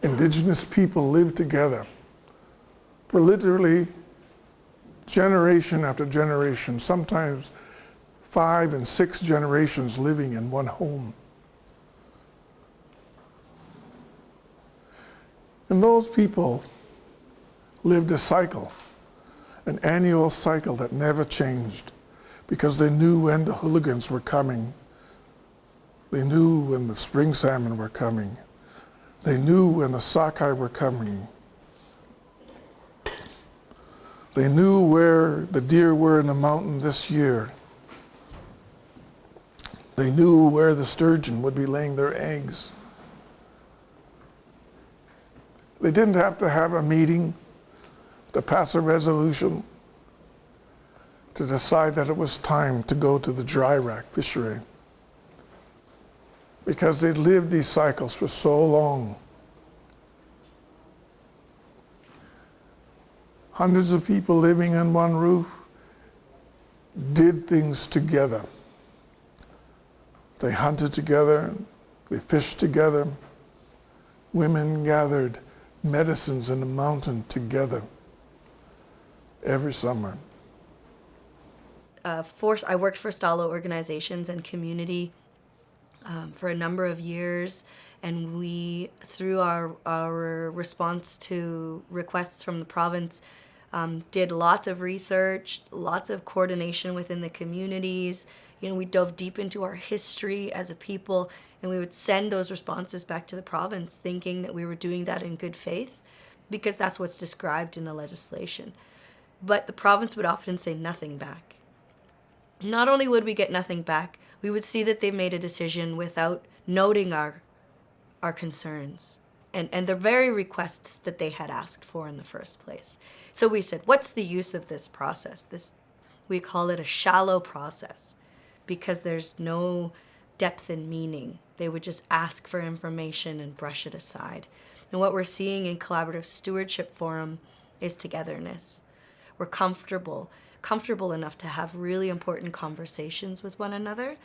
Indigenous people lived together for literally generation after generation, sometimes 5 and 6 generations living in one home. And those people lived a cycle, an annual cycle that never changed, because they knew when the hooligans were coming. They knew when the spring salmon were coming. They knew when the sockeye were coming. They knew where the deer were in the mountain this year. They knew where the sturgeon would be laying their eggs. They didn't have to have a meeting to pass a resolution to decide that it was time to go to the dry rack fishery, because they'd lived these cycles for so long. Hundreds of people living in one roof did things together. They hunted together, they fished together. Women gathered medicines in the mountain together every summer. I worked for Stalo organizations and community for a number of years, and we, through our response to requests from the province, did lots of research, lots of coordination within the communities. We dove deep into our history as a people, and we would send those responses back to the province, thinking that we were doing that in good faith, because that's what's described in the legislation. But the province would often say nothing back. Not only would we get nothing back, we would see that they made a decision without noting our concerns and the very requests that they had asked for in the first place. So we said, what's the use of this process? We call it a shallow process, because there's no depth and meaning. They would just ask for information and brush it aside. And what we're seeing in Collaborative Stewardship Forum is togetherness. We're comfortable enough to have really important conversations with one another.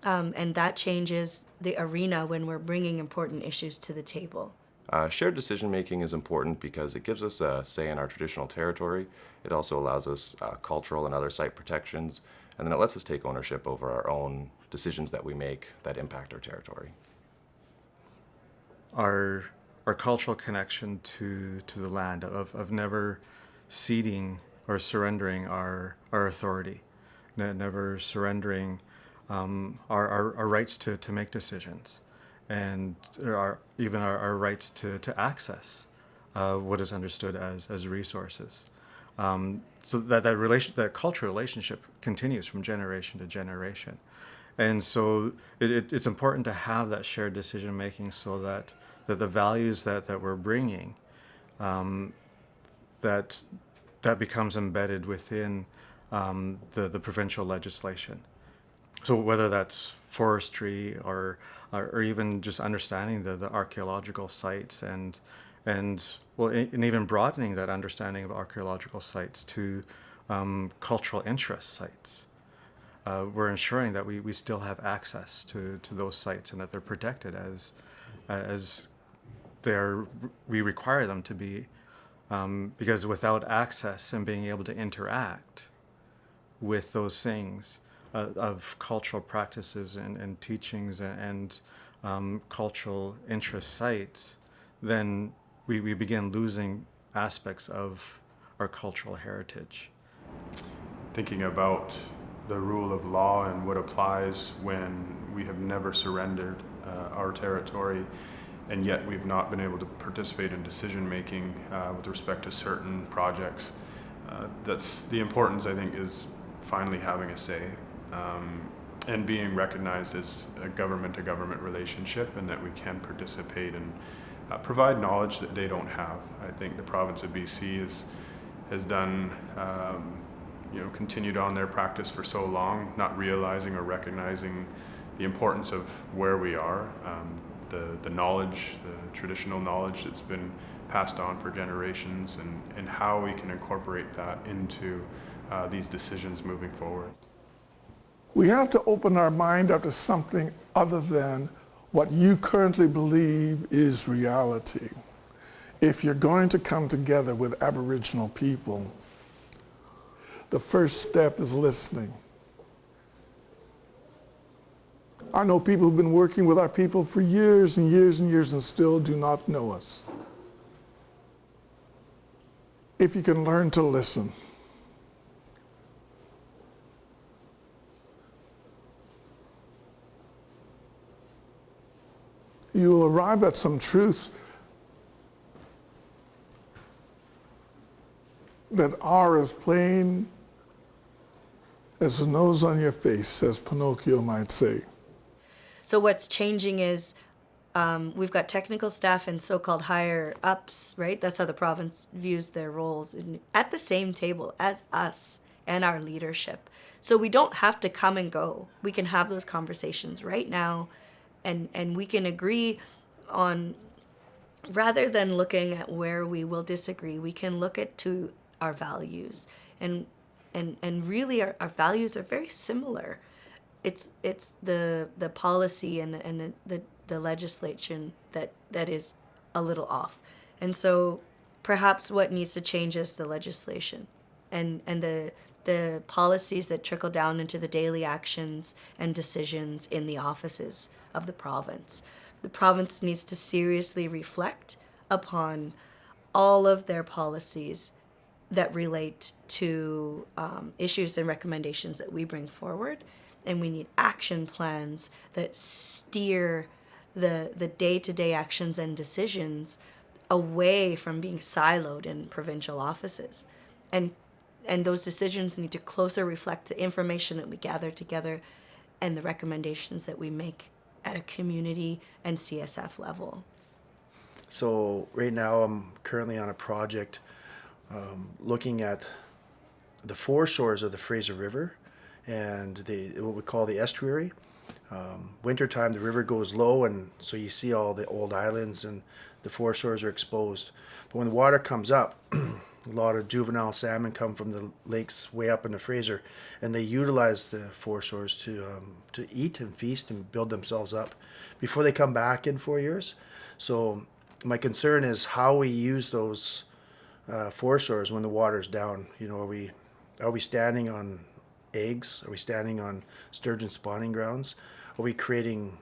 And that changes the arena when we're bringing important issues to the table. Shared decision-making is important because it gives us a say in our traditional territory. It also allows us cultural and other site protections, and then it lets us take ownership over our own decisions that we make that impact our territory. Our cultural connection to the land, of never ceding or surrendering our authority, never surrendering our rights to make decisions, and even our rights to access what is understood as resources. So that cultural relationship continues from generation to generation. And so it's important to have that shared decision making, so that the values that we're bringing, that becomes embedded within the provincial legislation. So whether that's forestry or even just understanding the archaeological sites and even broadening that understanding of archaeological sites to cultural interest sites. We're ensuring that we still have access to those sites, and that they're protected as we require them to be, because without access and being able to interact with those things of cultural practices and teachings and cultural interest sites, then we begin losing aspects of our cultural heritage. Thinking about the rule of law and what applies when we have never surrendered our territory, and yet we've not been able to participate in decision making with respect to certain projects. That's the importance, I think, is finally having a say and being recognized as a government-to-government relationship, and that we can participate and provide knowledge that they don't have. I think the province of BC has done, continued on their practice for so long, not realizing or recognizing the importance of where we are, the knowledge, the traditional knowledge that's been passed on for generations, and how we can incorporate that into these decisions moving forward. We have to open our mind up to something other than what you currently believe is reality. If you're going to come together with Aboriginal people, the first step is listening. I know people who've been working with our people for years and years and years and still do not know us. If you can learn to listen, you will arrive at some truths that are as plain as the nose on your face, as Pinocchio might say. So what's changing is we've got technical staff and so-called higher ups, right? That's how the province views their roles at the same table as us and our leadership. So we don't have to come and go. We can have those conversations right now, and we can agree on, rather than looking at where we will disagree, we can look at to our values. And really our values are very similar. It's the policy and the legislation that is a little off. And so perhaps what needs to change is the legislation and the policies that trickle down into the daily actions and decisions in the offices of the province. The province needs to seriously reflect upon all of their policies that relate to issues and recommendations that we bring forward. And we need action plans that steer the day-to-day actions and decisions away from being siloed in provincial offices. And those decisions need to closer reflect the information that we gather together and the recommendations that we make at a community and CSF level. So right now I'm currently on a project looking at the foreshores of the Fraser River and what we call the estuary. Wintertime, the river goes low, and so you see all the old islands and the foreshores are exposed. But when the water comes up, a lot of juvenile salmon come from the lakes way up in the Fraser, and they utilize the foreshores to eat and feast and build themselves up before they come back in 4 years. So my concern is how we use those foreshores when the water's down. You know, are we standing on eggs? Are we standing on sturgeon spawning grounds? Are we creating,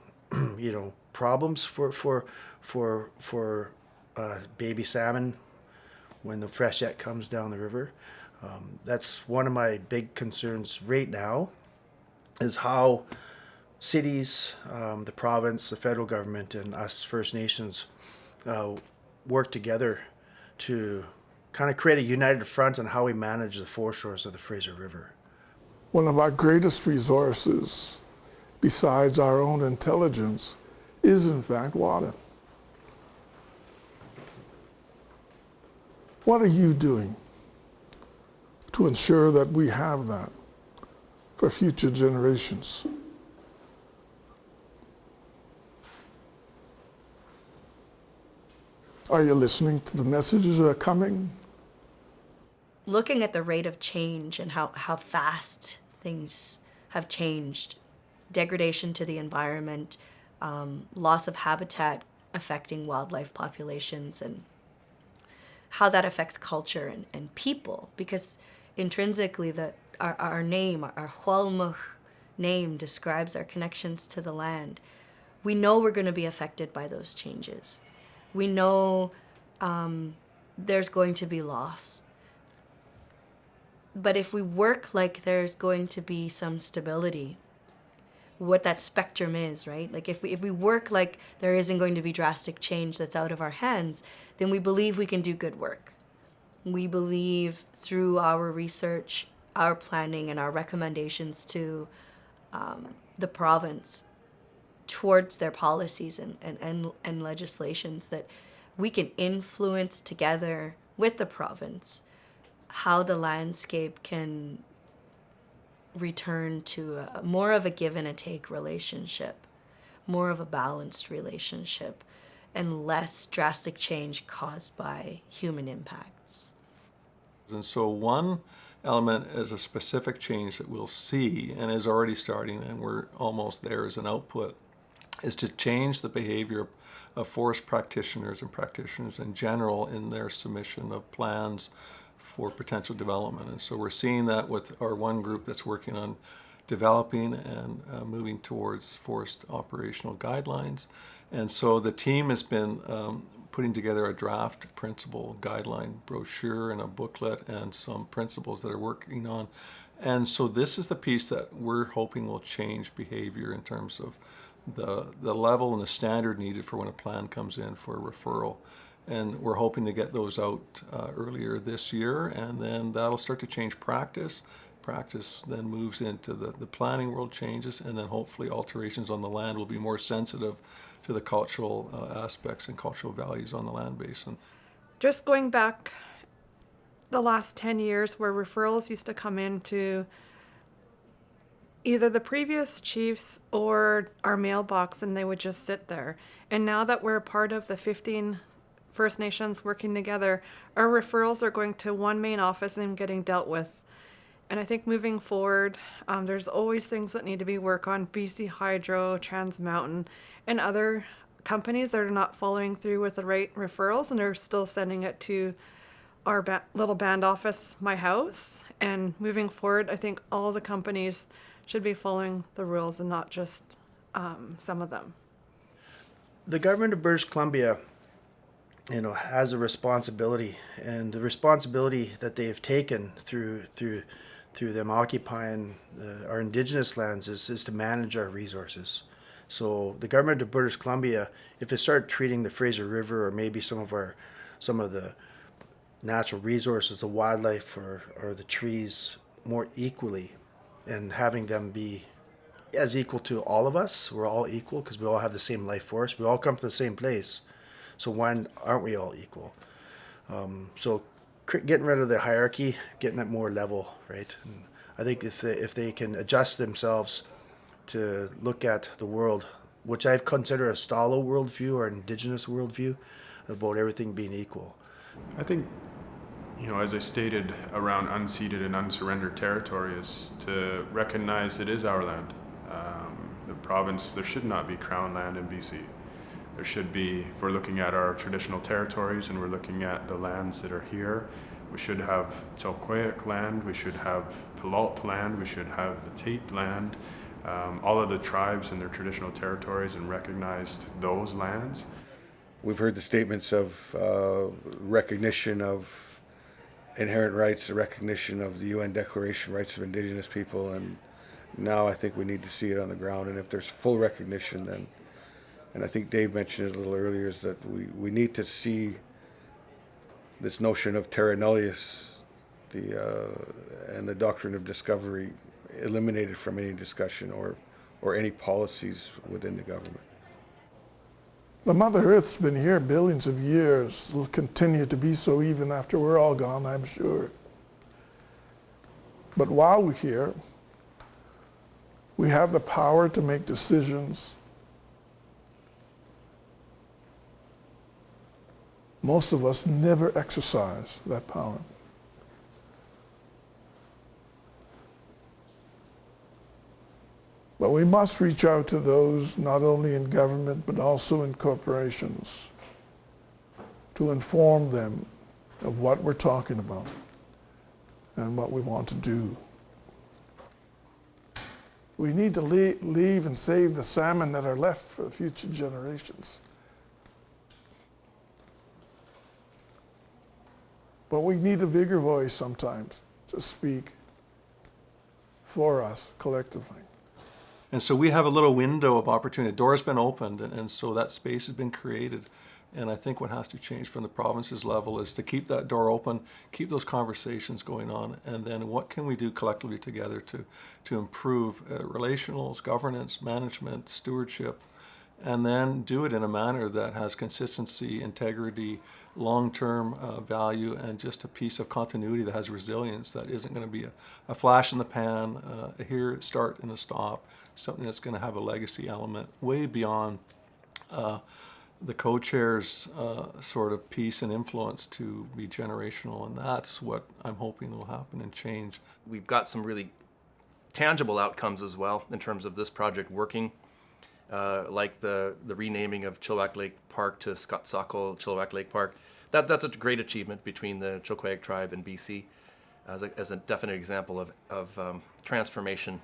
problems for baby salmon when the freshet comes down the river? That's one of my big concerns right now, is how cities, the province, the federal government, and us First Nations work together to kind of create a united front on how we manage the foreshores of the Fraser River. One of our greatest resources, besides our own intelligence, is in fact water. What are you doing to ensure that we have that for future generations? Are you listening to the messages that are coming? Looking at the rate of change and how fast things have changed, degradation to the environment, loss of habitat affecting wildlife populations, and how that affects culture and people, because intrinsically our name, our Hualmuch name, describes our connections to the land. We know we're going to be affected by those changes. We know there's going to be loss. But if we work like there's going to be some stability, what that spectrum is, right? Like if we work like there isn't going to be drastic change that's out of our hands, then we believe we can do good work. We believe through our research, our planning, and our recommendations to the province towards their policies and legislations that we can influence together with the province how the landscape can return to more of a give and a take relationship, more of a balanced relationship, and less drastic change caused by human impacts. And so one element is a specific change that we'll see and is already starting, and we're almost there as an output, is to change the behavior of forest practitioners and practitioners in general in their submission of plans for potential development. And so we're seeing that with our one group that's working on developing and moving towards forest operational guidelines. And so the team has been putting together a draft principle guideline brochure and a booklet and some principles that are working on. And so this is the piece that we're hoping will change behavior in terms of the level and the standard needed for when a plan comes in for a referral. And we're hoping to get those out earlier this year, and then that'll start to change practice. Practice then moves into the planning world changes, and then hopefully alterations on the land will be more sensitive to the cultural aspects and cultural values on the land basin. Just going back the last 10 years where referrals used to come into either the previous chiefs or our mailbox, and they would just sit there. And now that we're part of the 15 First Nations working together, our referrals are going to one main office and getting dealt with. And I think moving forward, there's always things that need to be worked on. BC Hydro, Trans Mountain, and other companies that are not following through with the right referrals and are still sending it to our little band office, my house. And moving forward, I think all the companies should be following the rules and not just some of them. The government of British Columbia, has a responsibility, and the responsibility that they've taken through them occupying our Indigenous lands is to manage our resources. So the government of British Columbia, if they start treating the Fraser River or maybe some of the natural resources, the wildlife or the trees more equally, and having them be as equal to all of us, we're all equal because we all have the same life force. We all come from the same place. So why aren't we all equal? So getting rid of the hierarchy, getting it more level, right? And I think if they can adjust themselves to look at the world, which I consider a Stalo worldview or an Indigenous worldview, about everything being equal. I think, as I stated around unceded and unsurrendered territory, is to recognize it is our land. The province, there should not be crown land in BC. There should be, if we're looking at our traditional territories and we're looking at the lands that are here, we should have Tselqueyak land, we should have Pelalt land, we should have the Tate land, all of the tribes and their traditional territories, and recognized those lands. We've heard the statements of recognition of inherent rights, the recognition of the UN Declaration of Rights of Indigenous People, and now I think we need to see it on the ground. And if there's full recognition, then, and I think Dave mentioned it a little earlier, is that we need to see this notion of terra nullius, and the doctrine of discovery eliminated from any discussion or any policies within the government. The Mother Earth's been here billions of years, will continue to be so even after we're all gone, I'm sure. But while we're here, we have the power to make decisions. Most of us never exercise that power. But we must reach out to those not only in government but also in corporations to inform them of what we're talking about and what we want to do. We need to leave and save the salmon that are left for future generations. But we need a bigger voice sometimes to speak for us collectively. And so we have a little window of opportunity. The door's been opened, and so that space has been created. And I think what has to change from the province's level is to keep that door open, keep those conversations going on, and then what can we do collectively together to improve relationals, governance, management, stewardship, and then do it in a manner that has consistency, integrity, long-term value, and just a piece of continuity that has resilience, that isn't going to be a flash in the pan, a here, start, and a stop, something that's going to have a legacy element way beyond the co-chair's sort of piece and influence to be generational, and that's what I'm hoping will happen and change. We've got some really tangible outcomes as well in terms of this project working. like the renaming of Chilliwack Lake Park to Scottssackle Chilliwack Lake Park. That's a great achievement between the Chilcoyach tribe and BC as a definite example of transformation,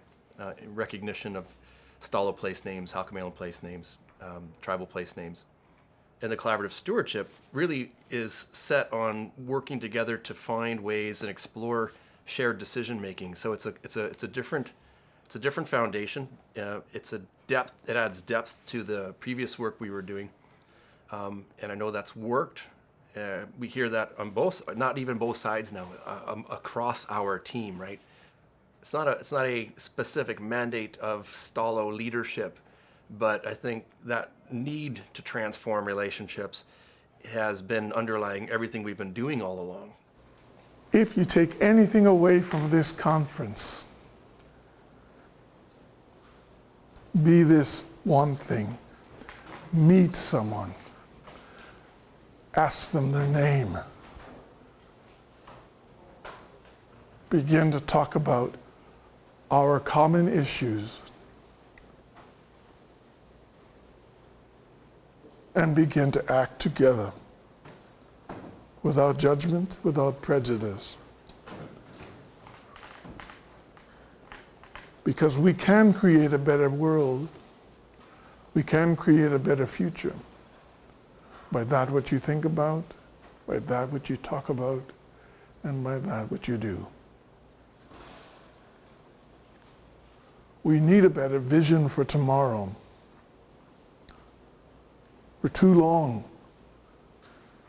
recognition of Stalo place names, Halkomelem place names, tribal place names. And the collaborative stewardship really is set on working together to find ways and explore shared decision making. So it's a different foundation. It's a depth. It adds depth to the previous work we were doing, and I know that's worked. We hear that on not even both sides now, across our team. Right? It's not a specific mandate of Stalo leadership, but I think that need to transform relationships has been underlying everything we've been doing all along. If you take anything away from this conference, be this one thing: meet someone, ask them their name, begin to talk about our common issues, and begin to act together without judgment, without prejudice. Because we can create a better world, we can create a better future by that what you think about, by that what you talk about, and by that what you do. We need a better vision for tomorrow. For too long,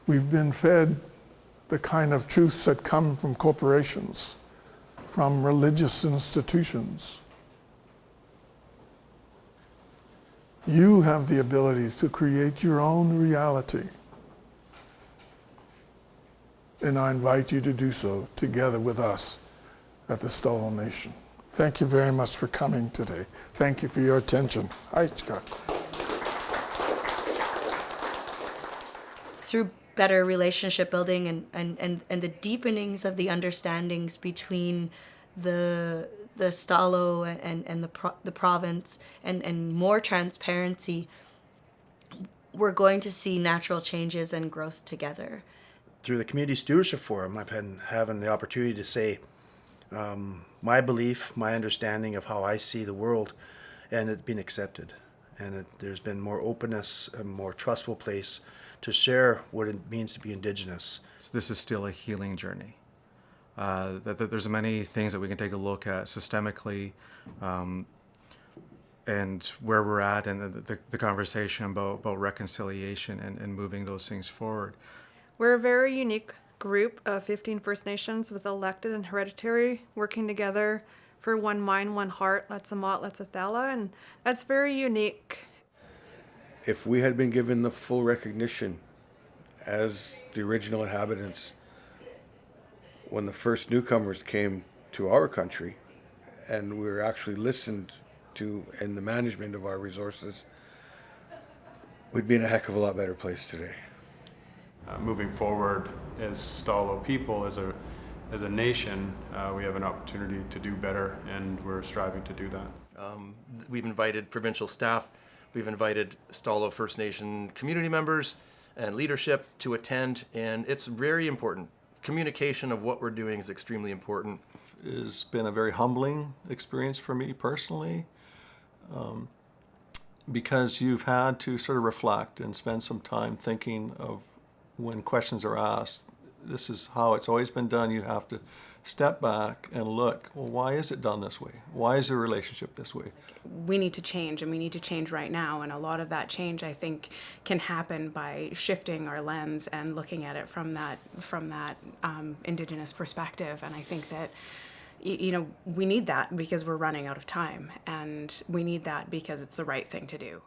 we've been fed the kind of truths that come from corporations, from religious institutions. You have the ability to create your own reality. And I invite you to do so together with us at the Stalo Nation. Thank you very much for coming today. Thank you for your attention. Hi, Scott. Through better relationship building and the deepenings of the understandings between the Stalo and the province and more transparency, we're going to see natural changes and growth together. Through the Community Stewardship Forum, I've been having the opportunity to say my belief, my understanding of how I see the world, and it's been accepted. And there's been more openness, a more trustful place to share what it means to be Indigenous. This is still a healing journey. That there's many things that we can take a look at systemically, and where we're at, and the conversation about reconciliation and moving those things forward. We're a very unique group of 15 First Nations with elected and hereditary working together for one mind, one heart, Let's-a-Mot, Let's-a-Thala, and that's very unique. If we had been given the full recognition as the original inhabitants when the first newcomers came to our country, and we were actually listened to in the management of our resources, we'd be in a heck of a lot better place today. Moving forward as Stalo people, as a nation, we have an opportunity to do better, and we're striving to do that. We've invited provincial staff, we've invited Stalo First Nation community members and leadership to attend, and it's very important. Communication of what we're doing is extremely important. It's been a very humbling experience for me personally, because you've had to sort of reflect and spend some time thinking of when questions are asked. This is how it's always been done. You have to step back and look, well, why is it done this way? Why is the relationship this way? We need to change, and we need to change right now. And a lot of that change, I think, can happen by shifting our lens and looking at it from that Indigenous perspective. And I think that, we need that because we're running out of time, and we need that because it's the right thing to do.